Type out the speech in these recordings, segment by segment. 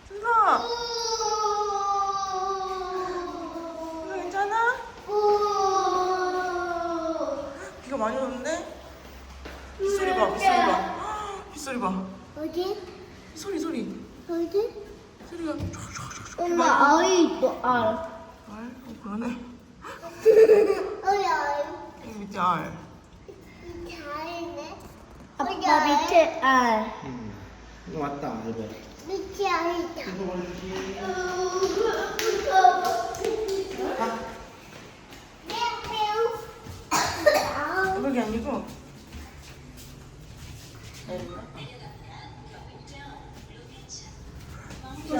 준서! 준서 괜찮아? 비가 많이 오는데? 빗소리 봐, 빗소리 봐. 빗소리 봐. 어디? 소리. 어디? 소리가 쫙쫙쫙. 엄마 아이 있어 알. 그러네. 어디 알? 여기 밑에 알. 밑에 알이네. 아빠 밑에 알. 이거 맞다, 알베. 밑에 알 있다. 이거 보여주지. 그게 아니고.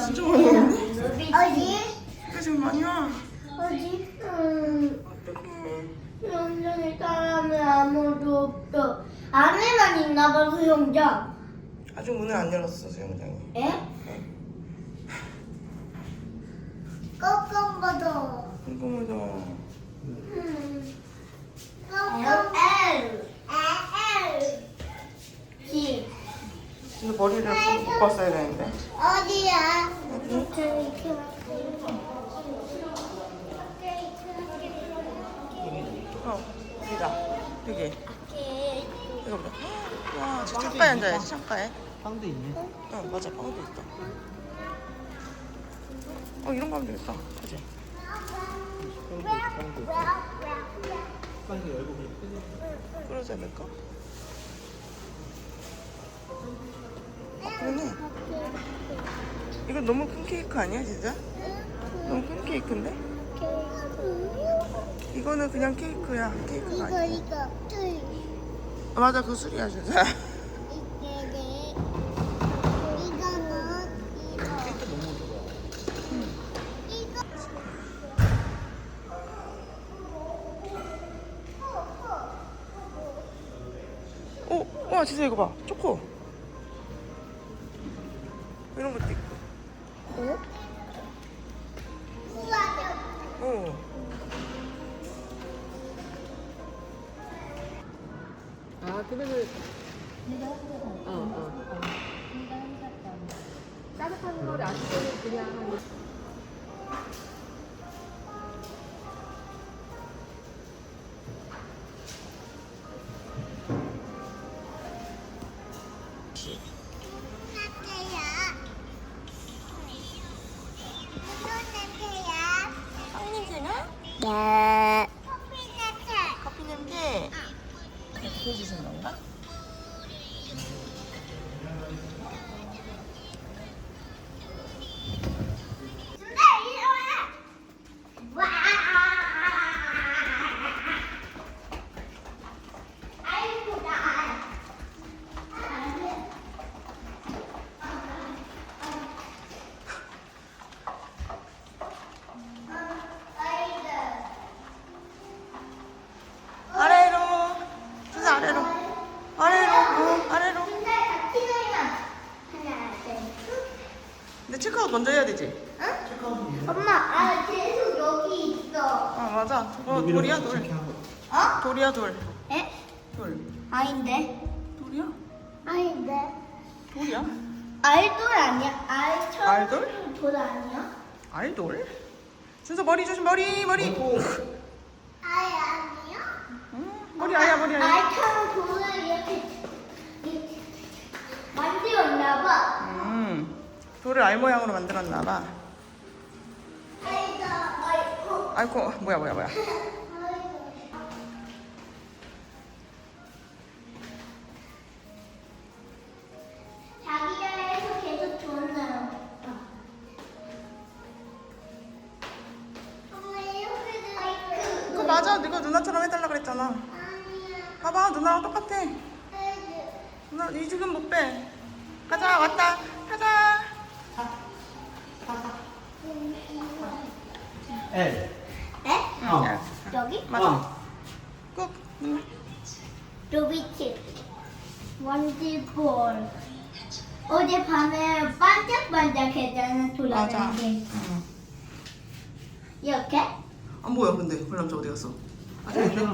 진짜 많이 오는데? 어디? 비가 지금 많이 와. 어디? 어떡해. 수영장에 사람은 아무도 없어. 안에만 있나봐 수영장. 아직 문을 안 열었어, 수영장이. 에? 깜깜 받아. 궁금하다. 깜깜 L. G. 진짜 머리를 묶었어야 되는데. 어디야? 여기다. 여기. 이거 보자. 와, 저 창가에 앉아야지, 창가에. 빵도 있네. 맞아, 빵도 있다. 이런 거 하면 되겠다. 그치? 빵도 열고 그냥 끄는. 그러지 않을까? 그러네. 이거 너무 큰 케이크 아니야, 진짜? 너무 큰 케이크인데? 이거는 그냥 케이크야. 케이크가 아니야. 이거 둘. 맞아, 그 술이야, 진짜. 이거는 이거. 케이크 너무 좋아. 이거. 와, 진짜 이거 봐. 초코. 이런 것도 있고. 어. 아, 그러면은 따뜻한 거를 안 쓰면 그냥 빵 냄새나? 네. 커피 냄새. 보여주신 건가? 아래로. 진짜 아래로. 아래로. 근데 체크아웃 먼저 해야 되지? 엄마, 계속 여기 있어. 맞아. 돌이야, 돌. 돌이야, 돌. 에? 돌. 아닌데? 돌이야? 아닌데? 돌이야? 알돌 아니야? 알처럼 알돌? 돌 아니야? 알돌? 준서 머리 조심, 머리. 알 아니야? 머리 아야. 알처럼 돌을 이렇게 만들었나봐. 돌을 알 모양으로 만들었나봐. 아이고, 뭐야. 자기야에서 계속 좋나요? 그거 맞아. 네가 누나처럼 해달라 그랬잖아. 아니야. 봐봐, 누나랑 똑같아. 누나 이 지금 못 빼. 가자, 왔다. 가자. L. 에? 여기? 맞아. 꾹. 루비칩 원지볼 어젯밤에 반짝반짝했잖아 돌아가는 게 이렇게? 안 보여, 근데 관람차 어디 갔어? 아, 저기 있네.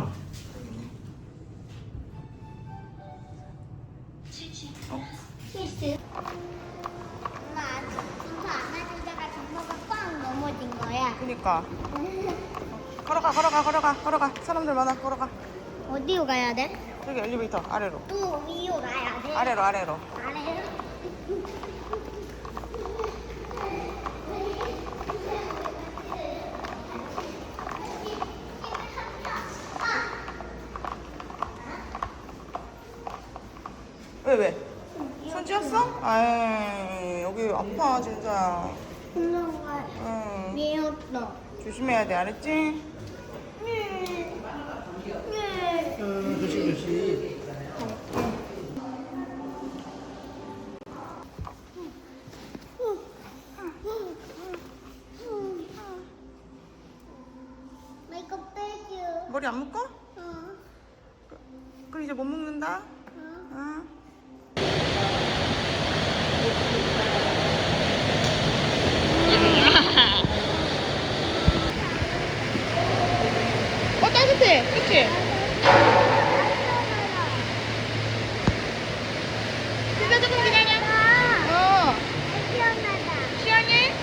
실수. 엄마 진짜 안 하다가 정모가 꽝 넘어진 거야. 그니까. 걸어가. 사람들 많아, 걸어가. 어디로 가야 돼? 저기 엘리베이터 아래로. 또 위로 가야 돼. 아래로. 아래로? 왜? 손 찧었어? 아이, 여기 아파, 진짜. 엄마가 응. 미웠어. 조심해야 돼, 알았지? 조심. 나 이거 빼줘. 머리 안 묶어? 어. 그럼 이제 못 묶는다? 응. 따뜻해, 그치? 진짜 조금 기다려. 어. 시원하다. 시원해?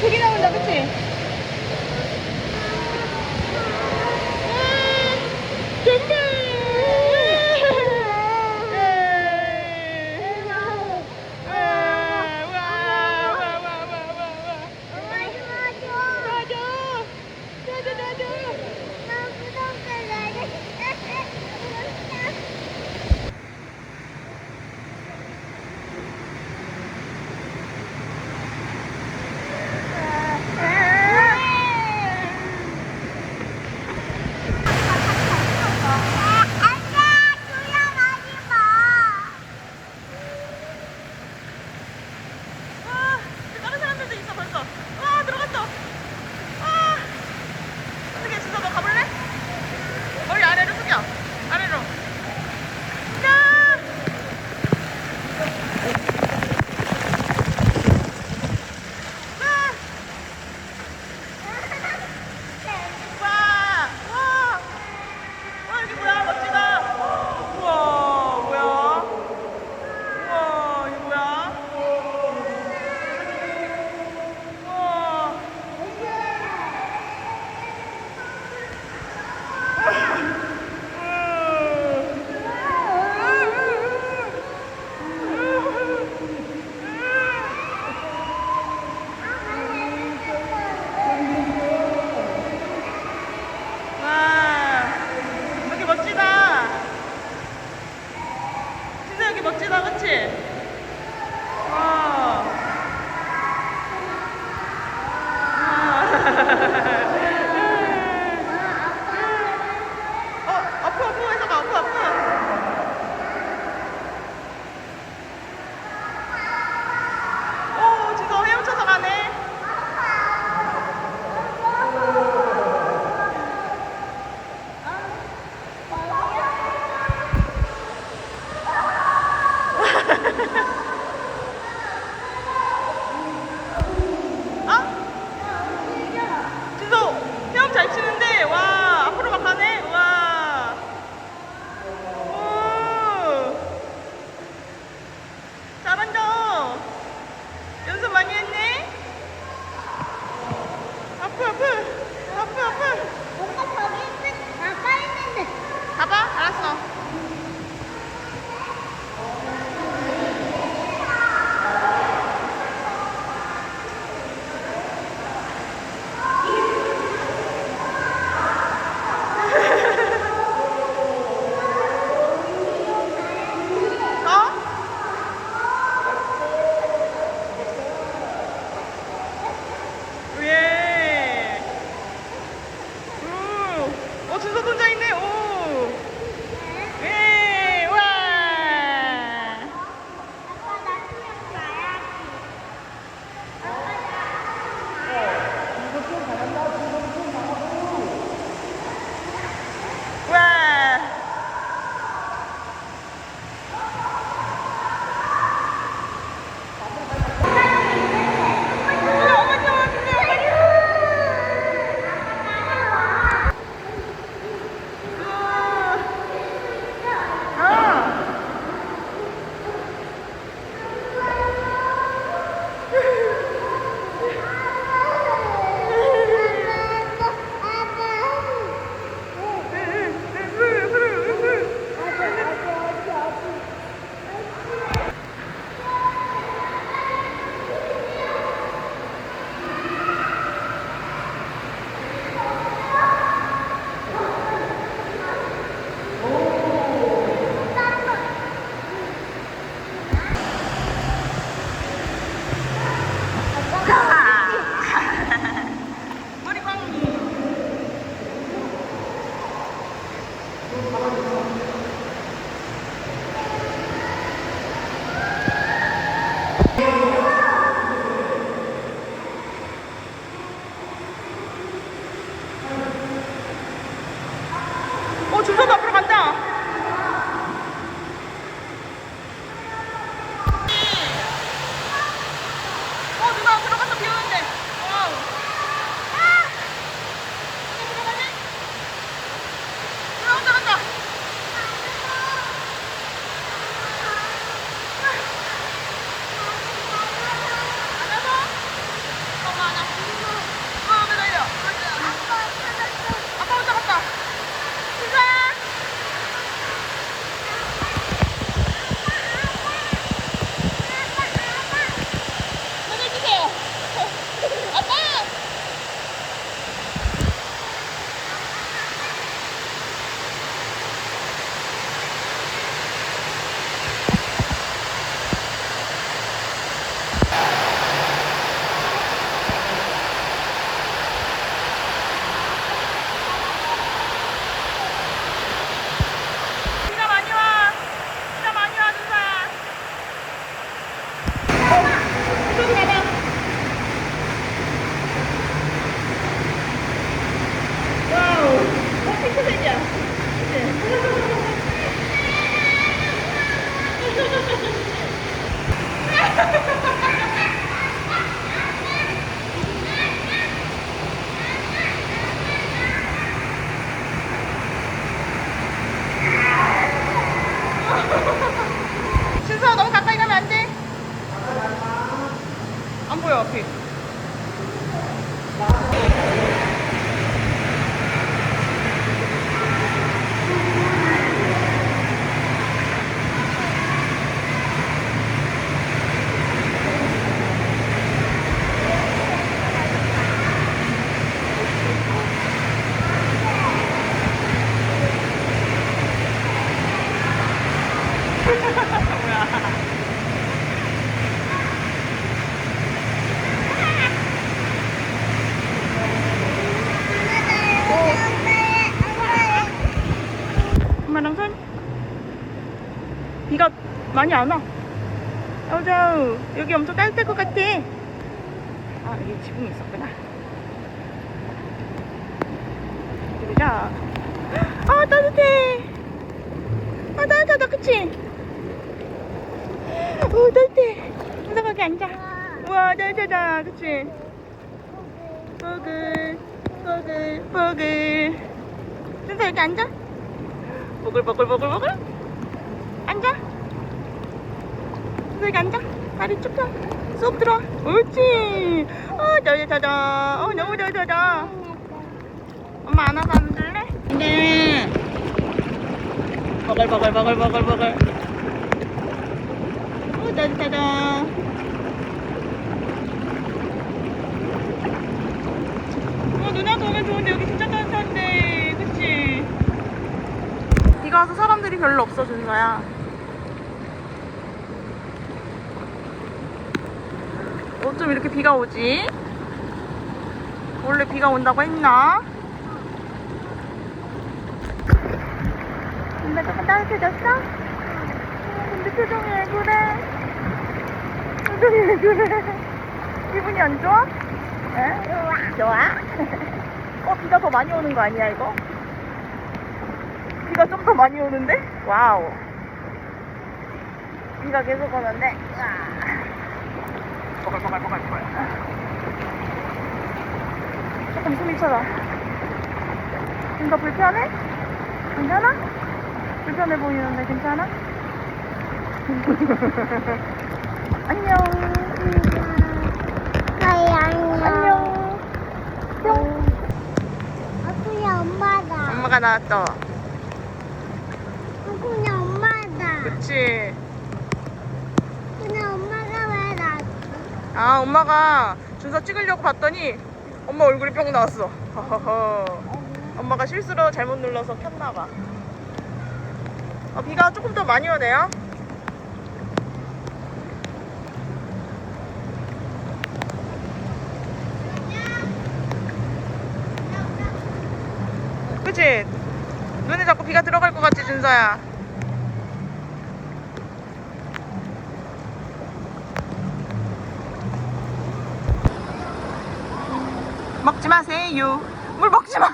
고기 나온다, 그치? 정말! 다른 사람들도 있어 벌써. 와 들어갔어. 와 어떻게 진짜 너 가볼래? 머리 아래로 숙여. 아래로. 야. 와 이게 뭐야 멋지다. 우와 뭐야? 우와 이게 뭐야? 우와. 와 여기 멋지다. 진짜 여기 멋지다, 그치? 와. 아프 해서 가, 아프. 오, 진짜 헤엄쳐서 가네. 엄마랑 손. 비가 많이 안 와. 어우, 여기 엄청 따뜻할 것 같아. 아, 여기 지붕이 있었구나. 보자. 아, 따뜻해. 아, 따뜻하다, 그치? 오, 따뜻해. 누나 거기 앉아. 우와, 따뜻하다, 그치? 보글, 보글, 보글. 누나 여기 앉아. 보글, 보글, 보글, 보글. 앉아. 누나 여기 앉아. 다리 쭉 펴. 쏙 들어. 옳지. 따뜻하다. 너무 따뜻하다. 엄마 안아서 앉을래? 네. 버글버글버글버글버글. 오, 따뜻하다. 누나도 오면 좋은데 여기 진짜 따뜻한데, 그치? 비가 와서 사람들이 별로 없어, 준서야. 어쩜 이렇게 비가 오지? 원래 비가 온다고 했나? 근데 조금 따뜻해졌어? 근데 표정이 왜 그래? 표정이 왜 그래? 기분이 안 좋아? 에? 좋아? 비가 더 많이 오는 거 아니야 이거? 비가 좀 더 많이 오는데? 와우. 비가 계속 오는데? 버글버글버글버글. 조금 숨이 차다. 뭔가 불편해? 괜찮아? 불편해 보이는데 괜찮아? 안녕. 안녕. 뿅. 그냥 엄마다. 엄마가 나왔어. 그냥 엄마다. 그치? 그냥 엄마가 왜 나왔어? 아, 엄마가 준서 찍으려고 봤더니 엄마 얼굴이 뿅 나왔어. 허허허. 엄마가 실수로 잘못 눌러서 켰나봐. 비가 조금 더 많이 오네요. 그치? 눈에 자꾸 비가 들어갈 것 같지, 준서야? 먹지 마세요. 물 먹지 마.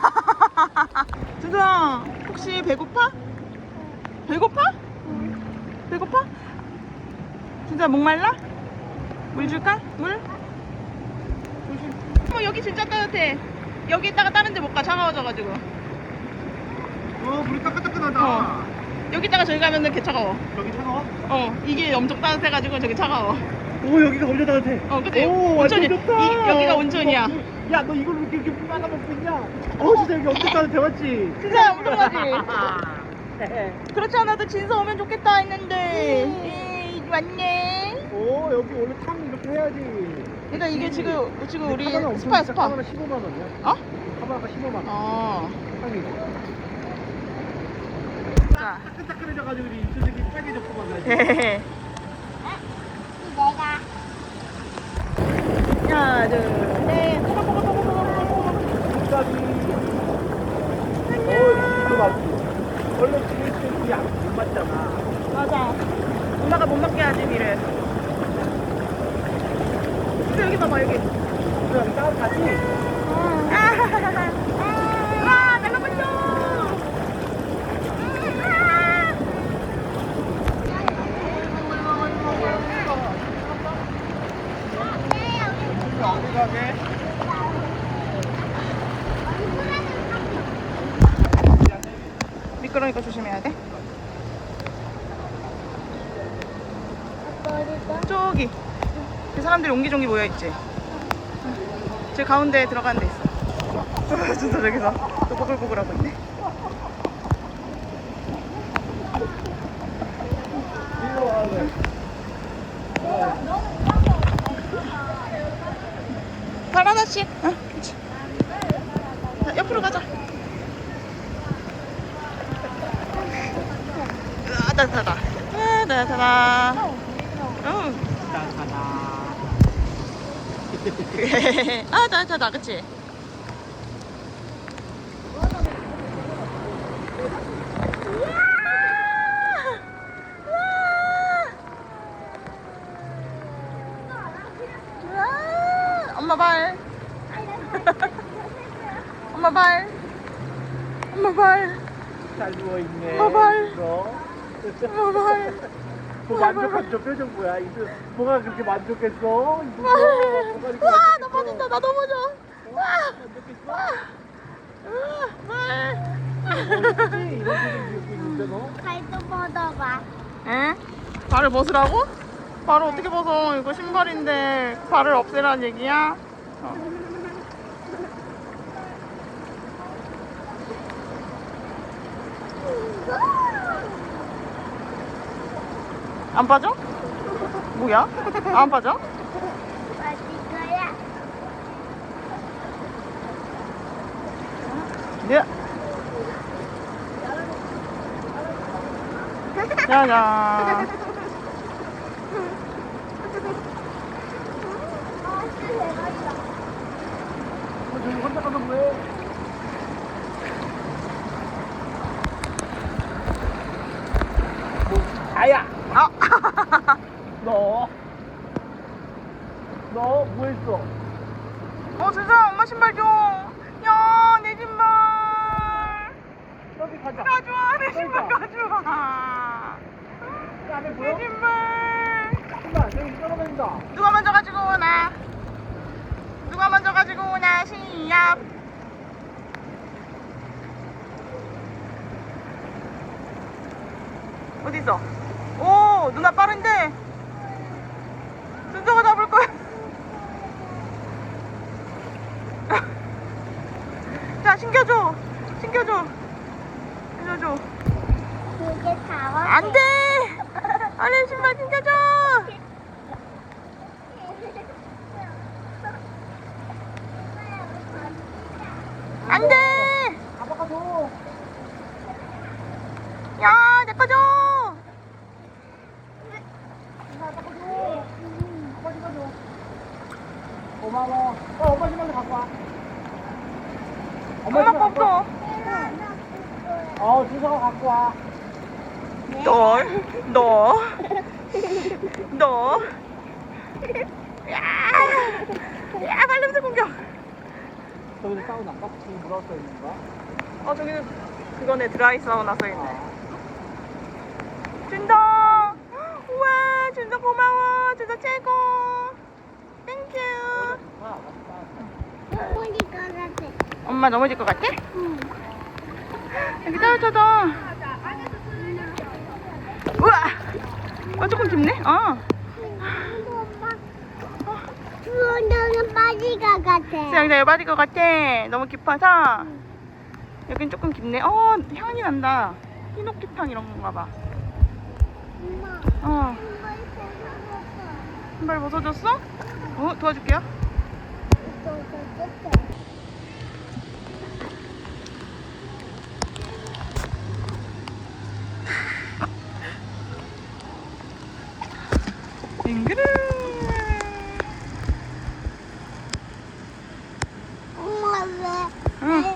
준서야, 혹시 배고파? 배고파? 배고파? 준서야, 목말라? 물 줄까? 물? 여기 진짜 따뜻해. 여기 있다가 다른 데 못 가. 차가워져가지고. 물이 따끈따끈하다. 여기다가 저기 가면은 개 차가워. 여기 차가워? 이게 엄청 따뜻해가지고 저기 차가워. 오, 여기가 엄청 따뜻해. 그치? 오, 온천이. 완전 좋다. 여기가 온천이야. 야, 너 이걸로 이렇게 물 빨아먹고 있냐? 진짜 여기 엄청 따뜻해, 맞지? 진짜 엄청나지? 그렇지 않아도 진서 오면 좋겠다 했는데. 에이, 왔네. 오, 여기 원래 탕 이렇게 해야지. 그러니까 이게 지금 우리 카바나 스파야, 엄청 스파. 카바나 15만 원이야. 어? 카바나가 15만 원. 탕이. 자. 따끈따끈해져가지고 우리 이쪽이 빨개졌구만. 헤헤헤. 내가. 하나, 둘, 셋. 이거 맞지? 원래 지금 물이 안 맞잖아. 맞아. 엄마가 못 먹게 하지, 비를. 근데 여기 봐봐, 여기. 여기 따뜻하지? 와, 내가 먼저. 어디 가게? 미끄러니까 조심해야 돼. 저기 그 사람들이 옹기종기 모여있지. 저 가운데 들어가는 데 있어. 진짜 저기서 또 보글보글하고 있네. 발 하나씩. 그치. 자, 옆으로 가자. 따뜻하다. 따다다다. 응. 따다다. 아, 따다다, 그치? 엄마 발. 엄마 발. 엄마 발. 잘 누워있네. 봐발. 너. 엄마 발. 뭐 만족한 저 표정 뭐야? 이거 뭐가 그렇게 만족했어? 이거 뭐가 이렇게 와, 나 만족했어? 빠진다. 나 넘어져. 와. 만족했어? 발. 어떡하지? 이런 표정 지고 있는데 너? 발도 뻗어봐. 응? 발을 벗으라고? 발을 어떻게 벗어? 이거 신발인데 발을 없애라는 얘기야? 안 빠져? 뭐야? 안 빠져? 빠질 거야. 네. 짜잔. 저기 혼자 가서 뭐해? 뭐, 아야! 아. 너 뭐 했어? 진짜 엄마 신발 줘. 야, 내 신발. 저기 가자. 가져와, 내 신발 그러니까. 가져와. 그 안에 내 보여? 신발. 신발 저기 떨어진다. 누가 먼저 가지고 오나? 누가 먼저 가지고 오나? 시합. 어디 있어? 오, 누나 빠른데. 준서가 잡을 거야. 자, 신겨줘. 신겨줘. 신겨줘. 그게 다 안 돼. 아니, 신발 신겨줘. 안 돼. 아빠가 줘. 야, 내 거 줘. 아빠가 줘. 아빠 신발 줘. 고마워. 엄마 신발 좀 갖고 와. 엄마 거 없어. 준서가 갖고 와. 너. 야, 야, 발냄새 공격. 저기서 사우나 아까 지금 뭐라고 써 있는 거야? 저기는 그거네, 드라이 사우나 써 있네. 준서. 우와, 준서 고마워. 준서 최고. 땡큐. 아, 맞다. 어머니 거 같아. 엄마 넘어질 것 같아? 응. 여기 떨어져서. 우와. 조금 깊네. 엄마. 수원장은 빠질 것 같아. 수영장 여기 빠질 것 같아. 너무 깊어서. 여긴 조금 깊네. 향이 난다. 히노키탕 이런 건가 봐. 엄마. 신발 벗어줬어? 도와줄게요. 빙그르. 엄마 왜? 응.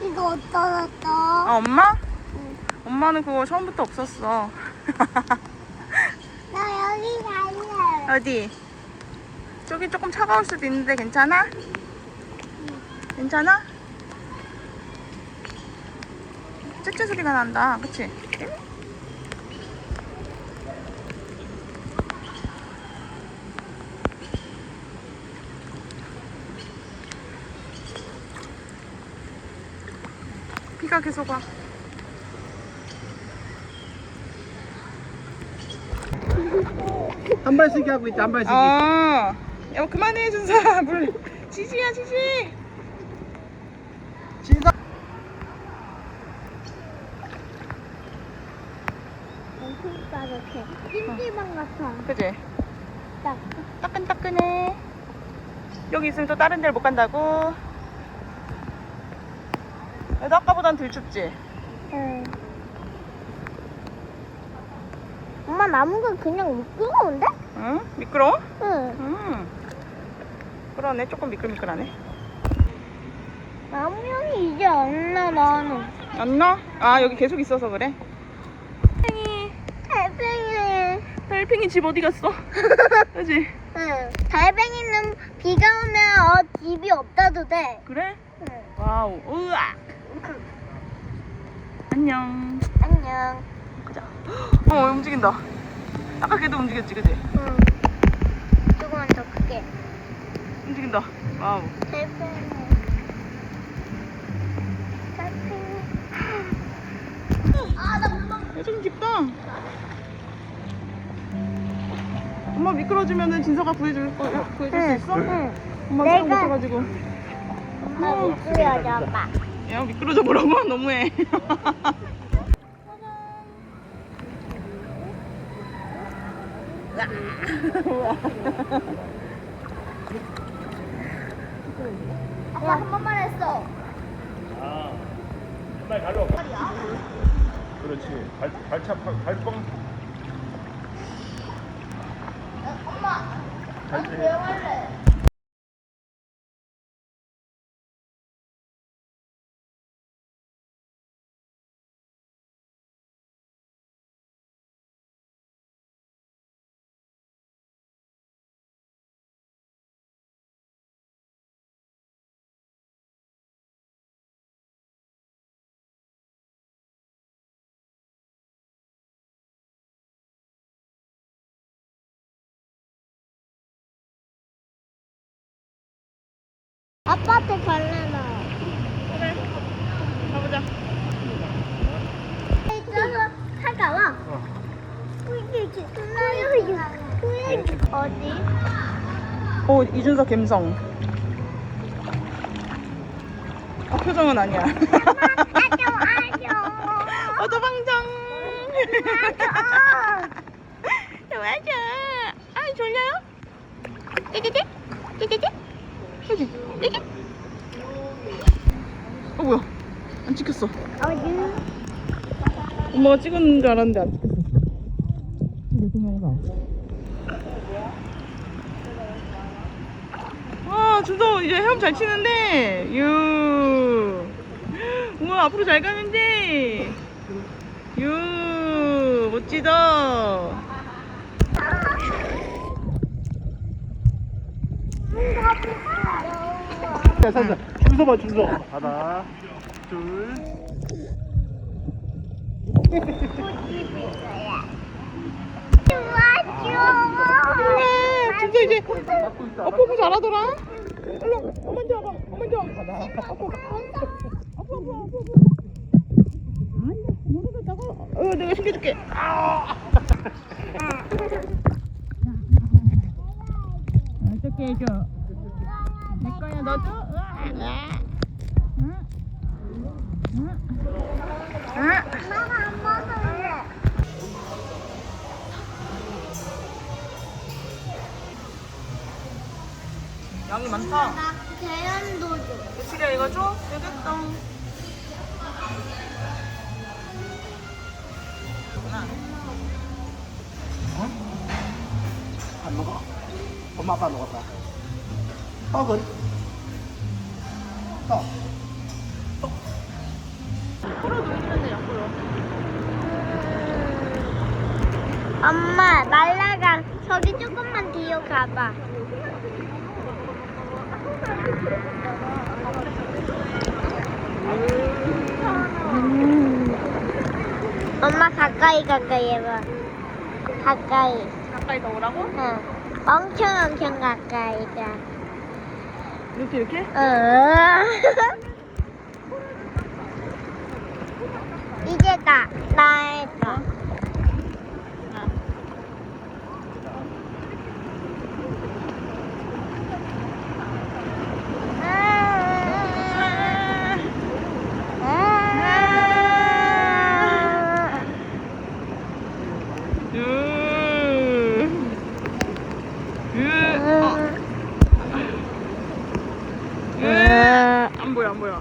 이거 어떠셨어? 엄마? 엄마는 그거 처음부터 없었어. 나 여기 갈래. 어디? 저기 조금 차가울 수도 있는데 괜찮아? 괜찮아? 쯧쯧 소리가 난다. 그치? 비가 계속 와. 한 발씩이 하고 있다, 한 발씩이. 야, 그만해, 준서. 물. 지지야, 지지. 진서. 엄청 따뜻해. 찜질방 같아. 그치? 딱. 따끈따끈해. 여기 있으면 또 다른 데를 못 간다고? 그래도 아까보단 덜 춥지? 응. 엄마 나무가 그냥 미끄러운데? 응? 미끄러워? 응. 그러네. 조금 미끌미끌하네. 나무형이 이제 안 나, 나는. 안 나? 아, 여기 계속 있어서 그래? 달팽이. 달팽이 집 어디 갔어? 그지? 응. 달팽이는 비가 오면 집이 없다도 돼. 그래? 응. 와우. 우와. 안녕. 안녕. 가자. 움직인다. 아까 걔도 움직였지, 그지? 응. 조금만 더 크게. 움직인다. 와우. 달팽이. 좀 깊다. 엄마 미끄러지면은 진서가 구해줄 수 있어? 응. 엄마 내가- 수영 못해가지고. 엄마 미끄러져봐. 야, 미끄러져 보라고? 너무해. 아빠 한 번만 했어. 아, 정말 가려. 그렇지. 발빵. 엄마, 잘 돼. 배워할래. 아빠한테 갈래 나. 그래. 가보자. 있어서 살까봐. 어디? 이준석 감성. 표정은 아니야. 어도방정. 좋아져. 아, 졸려요? 띠띠띠? 띠띠띠? 띠띠? 띠띠? 뭐야? 안 찍혔어. 어디? 엄마가 찍은 줄 알았는데 안 찍혔어. 아, 준서 이제 헤엄 잘 치는데. 우와, 앞으로 잘 가는데. 멋지다. 자, 산다. 준서 봐, 준서. 하나, 둘. 준서 이제 어뽀뽀 잘하더라. 일로, 엄마 좀 와봐. 엄마 좀 와봐. 어뽀뽀. 아니야, 너는 나가. 내가 챙겨줄게. 어떻게 해줘? 내 거야, 너도? 응? 엄마가 안 먹을래. 양이 많다. 나 계란도 줘. 며칠이야 이거 줘? 되겠다. 안 먹어? 엄마 아빠 먹었다. 떡은? 떡. 엄마 날라가. 저기 조금만 뒤로 가봐. 엄마 가까이 해봐. 가까이. 가까이 더 오라고? 응. 엄청 가까이 가. 이렇게? 이제 나의 거. 안 보여.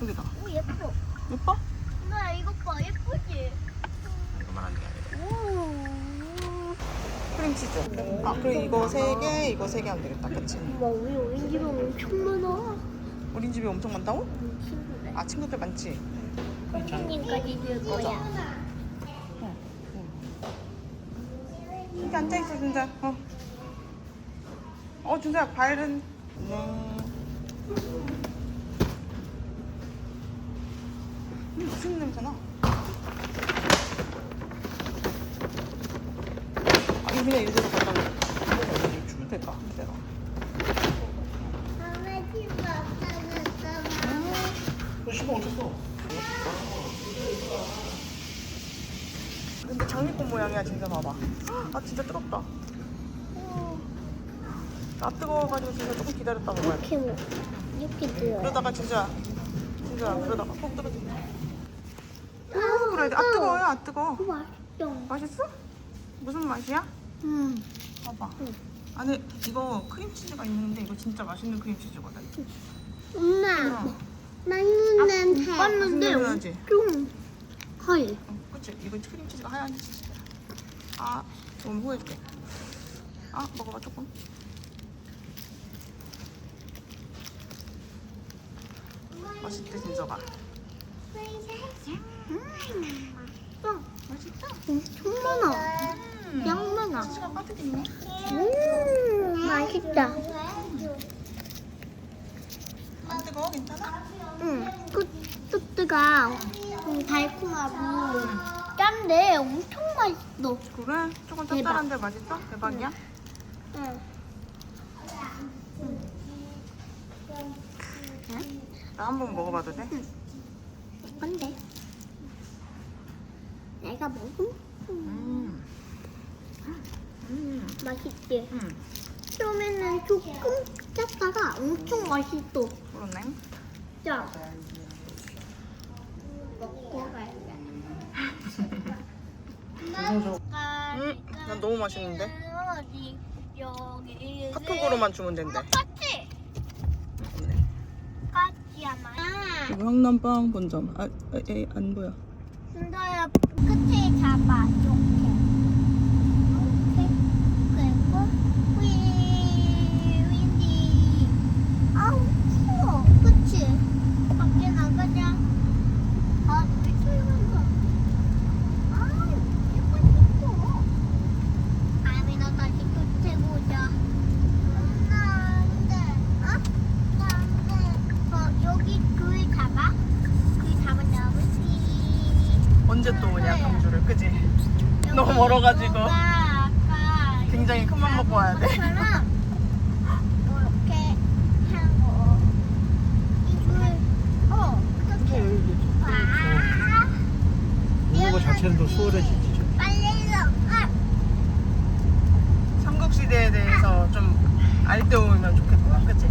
여기다. 오 예뻐. 예뻐? 나 이거 봐 예쁘지? 이거만 한 게 아니라. 오. 크림치즈. 아, 그리고 이거 3개, 이거 3개 하면 되겠다. 그치? 와 우리 오렌지가 엄청 많아. 우린 집에 엄청 많다고? 친구들. 아, 친구들 많지? 선생님까지 줄 거야. 여기 앉아있어, 준서야. 준서야, 과일은. 네. 무슨 냄새나? 이거 그냥 이대로 갖다 놓고 주면 될까? 이대로. 다음에 친구 없어졌어. 너 신발 어땠어? 근데 장미꽃 모양이야, 진짜 봐봐. 아, 진짜 뜨겁다. 아, 뜨거워가지고 진짜 조금 기다렸다 먹어야 돼. 이렇게 들어. 그러다가 진짜 그러다가 꼭 떨어져. 그래, 아, 뜨거워요, 아, 뜨거워. 맛있어. 맛있어? 무슨 맛이야? 봐봐. 안에 이거 크림치즈가 있는데 이거 진짜 맛있는 크림치즈거든. 엄마. 맛있는 냄새. 무슨 냄새 나지? 좀 하얘. 그치? 이거 크림치즈가 하얀 치즈야. 아, 조금 후회할게. 아, 먹어봐 조금. 맛있대, 진짜가. 맛있다. 엄청 많아. 양 많아. 치즈가 가득 있네. 맛있다. 안 뜨거워? 괜찮아? 소스가 달콤하고 짠데 엄청 맛있어. 그래? 조금 짭짤한데 맛있어? 대박이야? 응. 나 한 번 먹어봐도 돼? 뭔데? 내가 먹음? 맛있지? 처음에는 조금 짰다가 엄청 맛있어. 그러네. 자, 먹고 갈게. 난 너무 맛있는데? 어디 여기 핫도그로만 주면 된대. 같이 없네. 같이야만. 이거 황남빵 본점. 안 보여. 순서야 끝에 잡아 이렇게. 그리고 윈디. 아우 추워. 그치? 밖에 나가자. 아 미치겠어. 아 예뻐. 아미나 다시 끝에 보자. 나안돼. 나안돼. 여기 글 잡아. 글 잡은 다음에 언제 또 오냐, 경주를. 그지? 너무 멀어가지고. 굉장히 큰 맘 먹고 와야 돼. 이렇게 하고 이렇게 오는 거 자체는 더 수월해지지. 빨리 삼국시대에 대해서 좀 알때 오면 좋겠다. 그치?